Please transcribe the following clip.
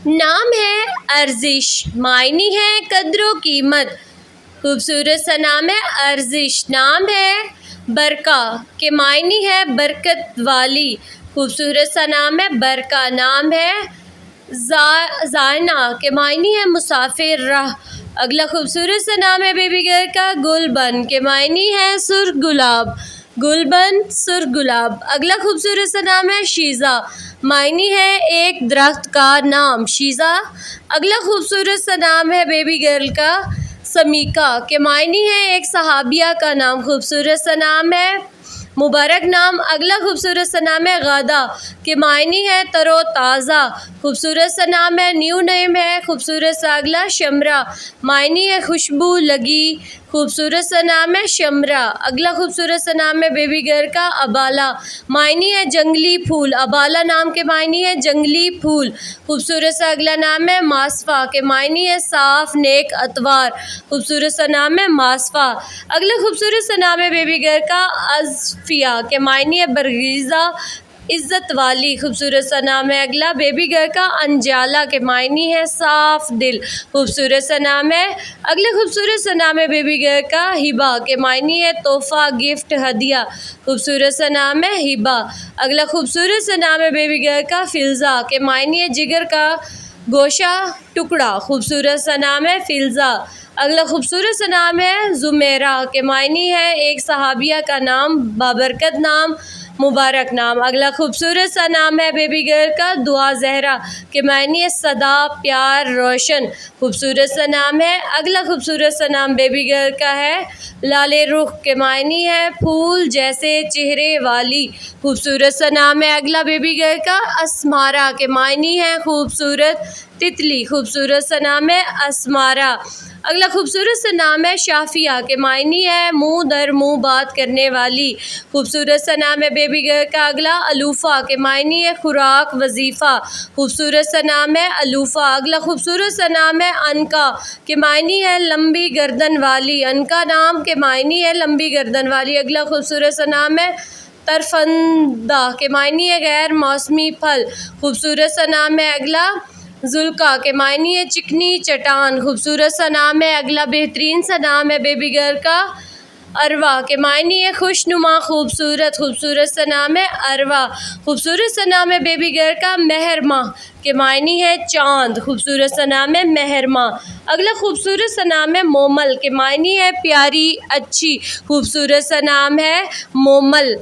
नाम है अर्जिश, मायनी है कद्रो कीमत। खूबसूरत सा नाम है अर्जिश। नाम है बरका के मायनी है बरकत वाली। खूबसूरत सा नाम है बरका। नाम है जायना के मायनी है मुसाफिर राह। अगला खूबसूरत सा नाम है बेबी गर्ल का गुलबन के मायनी है सुर्ख गुलाब। गुलबन सुर्ख गुलाब। अगला खूबसूरत सा नाम है शीज़ा, मायनी है एक दरख्त का नाम शीज़ा। अगला खूबसूरत सा नाम है बेबी गर्ल का समीका के मायनी है एक सहाबिया का नाम। खूबसूरत सा नाम है मुबारक नाम। अगला खूबसूरत सा नाम है गादा के मायनी है तरो ताज़ा। खूबसूरत सा नाम है न्यू नेम है। खूबसूरत सा अगला शमरा, मायनी है खुशबू लगी। खूबसूरत सा नाम है शमरा। अगला खूबसूरत सा नाम है बेबी गर्ल का अबाला, मायनी है जंगली फूल। अबाला नाम के मायनी है जंगली फूल। खूबसूरत सा अगला नाम है मासफा के मायनी है साफ नेक अतवार। खूबसूरत सा नाम है मासफा। अगला खूबसूरत सा नाम है बेबी गर्ल का अज़फिया के मायनी है बरगीज़ा इज़्ज़त वाली। खूबसूरत सा नाम है अगला बेबी गर्ल का अंजाला के मायनी है साफ दिल। खूबसूरत सा नाम है अगला खूबसूरत सा नाम है बेबी गर्ल का हिबा के मायनी है तोहफ़ा गिफ्ट हदिया। खूबसूरत सा नाम है हिबा। अगला खूबसूरत सा नाम है बेबी गर्ल का फिल्ज़ा के मायनी है जिगर का गोशा टुकड़ा। खूबसूरत सा नाम है फिल्ज़ा। अगला खूबसूरत सा नाम है ज़ुमेरा के मायनी है एक सहाबिया का नाम, बाबरकत नाम, मुबारक नाम। अगला खूबसूरत सा नाम है बेबी गर्ल का दुआ ज़हरा के मायनी है सदा प्यार रोशन। खूबसूरत सा नाम है अगला खूबसूरत सा नाम बेबी गर्ल का है लाले रुख के मायनी है फूल जैसे चेहरे वाली। खूबसूरत सा नाम है अगला बेबी गर्ल का असमारा के मायनी है खूबसूरत तितली। खूबसूरत सा नाम है असमारा। अगला खूबसूरत सा नाम है शाफिया के मायनी है मुँह दर मुँह बात करने वाली। खूबसूरत सा नाम है बेबी गर्ल का अगला अलूफ़ा के मायनी है खुराक वजीफ़ा। खूबसूरत सा नाम है अलूफ़ा। अगला खूबसूरत सा नाम है अनका के मायनी है लंबी गर्दन वाली। अनका नाम के मायनी है लंबी गर्दन वाली। अगला खूबसूरत सा नाम है तरफंदा के मायनी है गैर मौसमी फल। खूबसूरत सा नाम है अगला जुल्का के मायनी है चिकनी चट्टान। खूबसूरत सा नाम है अगला बेहतरीन सा नाम है बेबी गर्ल का अरवा के मायनी है खुशनुमा खूबसूरत। खूबसूरत सा नाम है अरवा। खूबसूरत सा नाम है बेबी गर्ल का महरमा के मायनी है चाँद। खूबसूरत सा नाम है महरमा। अगला खूबसूरत सा नाम है मोमल के मायनी है प्यारी अच्छी। खूबसूरत सा नाम है मोमल।